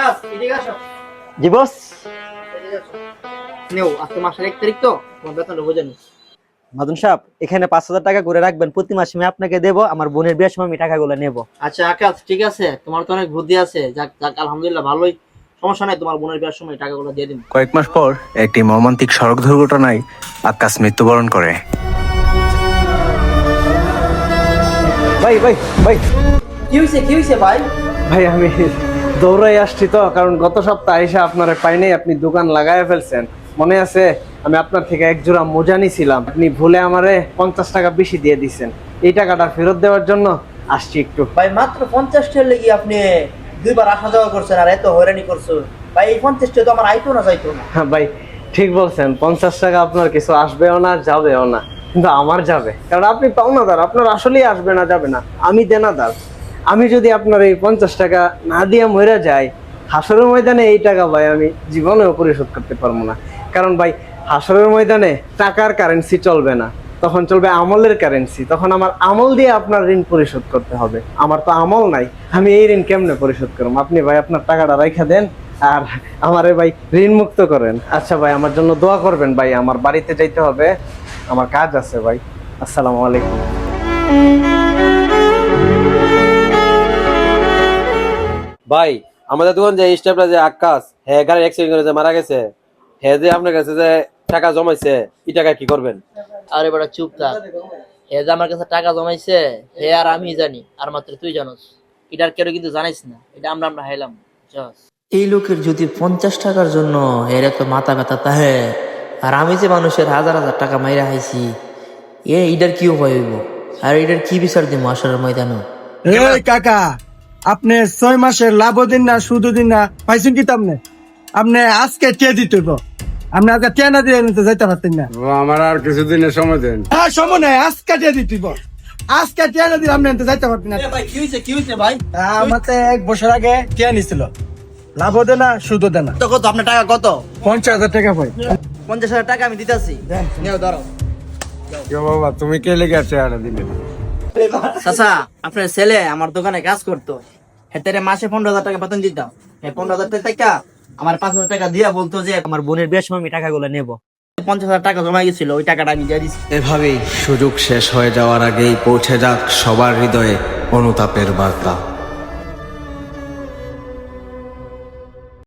আকাশ এদিকে আসো। জি বস। এদিকে আসো। নেও আজকে মাসের 1 তারিখ তো তোমার বেতনটা বুঝে নিও। মাদুন সাহেব, এখানে 5,000 টাকা করে রাখবেন, প্রতি মাসে আমি আপনাকে দেবো, আমার বোনের বিয়ের সময় আমি টাকাগুলো নেবো। আচ্ছা আকাশ ঠিক আছে, তোমার তো অনেক বুদ্ধি আছে, যাক যাক আলহামদুলিল্লাহ ভালোই, সমস্যা নাই, তোমার বোনের বিয়ের সময় টাকাগুলো দিয়ে দিন। কয়েক মাস পর একটি মর্মান্তিক সড়ক দুর্ঘটনায় আকাশ মৃত্যুবরণ করে। ভাই ভাই ভাই কি হইছে ভাই? ভাই আমি দৌড়াই আসছি তো, কারণ গত সপ্তাহে এসে আপনার পাই নাই, আপনি দোকান লাগায় ফেলছেন। মনে আছে আমি আপনার থেকে এক জোড়া মোজা নিয়েছিলাম, আপনি ভুলে আমারে 50 টাকা বেশি দিয়ে দিচ্ছেন। এই টাকাটা ফেরত দেওয়ার জন্য আসছি একটু। ভাই মাত্র 50 টাকার লাগি আপনি দুইবার আসা যাওয়া করছেন আর এত হয়রানি করছো ভাই, এই 50 টাকা তো আমার আইতো না যাইতো না। হ্যাঁ ভাই ঠিক বলছেন, 50 টাকা আপনার কিছু আসবেও না যাবেও না, কিন্তু আমার যাবে, কারণ আপনি পাওনাদার, আপনার আসলেই আসবে না যাবে না, আমি দেনাদার। আমি যদি আপনার এই 50 টাকা না দিয়ে মরে যাই, হাসরের ময়দানে এই টাকা ভাই আমি জীবনেও পরিশোধ করতে পারবো না। কারণ ভাই হাসরের ময়দানে টাকার কারেন্সি চলবে না, তখন চলবে আমলের কারেন্সি। তখন আমার আমল দিয়ে আপনার ঋণ পরিশোধ করতে হবে, আমার তো আমল নাই, আমি এই ঋণ কেমনে পরিশোধ করবো? আপনি ভাই আপনার টাকাটা রাইখা দেন আর আমারে ভাই ঋণ মুক্ত করেন। আচ্ছা ভাই আমার জন্য দোয়া করবেন ভাই, আমার বাড়িতে যাইতে হবে, আমার কাজ আছে ভাই। আসসালামু আলাইকুম। ভাই আমাদের দোকান যে স্টাফরা যে আকাশ, হ্যাঁ গাড়ি অ্যাক্সিডেন্ট করে যে মারা গেছে, হ্যাঁ যে আপনার কাছে যে টাকা জমাইছে, এই টাকা কি করবেন? আরে বড় চুপ থাক, হে যে আমার কাছে টাকা জমাইছে হে আর আমি জানি, আর মাত্র তুই জানোস, এটার কেউ কিন্তু জানিস না, এটা আমরা হাইলাম। এই লোকের যদি 50 টাকার জন্য এর এত মাথা ব্যথা তাহে, আর আমি যে মানুষের হাজার হাজার টাকা মাইরা হাইছি, এটার কি উপায় হইব? আর এটার কি বিচার দিব আসরের ময়দানে? এই কাকা, আপনি 6 মাসের লাভও দিন না সুদও দিন না, পাইছেন কি আপনি? আপনি আজকে কে দিতে হইব? আপনি আজকে কে না দিয়ে নিতে যাইতে পারতেন না? আমার আর কিছুদিনের সময় দেন। হ্যাঁ সময় নাই, আজকে কে দিতে হইব? আজকে কে না দিলে আপনি নিতে যাইতে পারতেন না। ভাই কি হইছে ভাই? আমাতে 1 বছর আগে কে নিছিল, লাভও দেয় না সুদও দেয় না। তো কত আপনার টাকা কত? 50,000 টাকা পাই। 50,000 টাকা আমি দিতেছি, নেও ধরো। বাবা তুমি কে লেগে চেহারা দিলে? চাচা আপনার ছেলে আমার দোকানে কাজ করতো, হেতেরে মাসে 15,000 টাকা বেতন দিতাম, এই 15,000 টাকা আমার 5,000 টাকা দিয়া বলতো যে আমার বোনের বিয়ের সময় আমি টাকাগুলো নেবো। 50,000 টাকা জমা গেছিল, ওই টাকাটা আমি দিয়ে দিচ্ছি। এভাবেই সুযোগ শেষ হয়ে যাওয়ার আগেই পৌঁছে যাক সবার হৃদয়ে অনুতাপের বার্তা।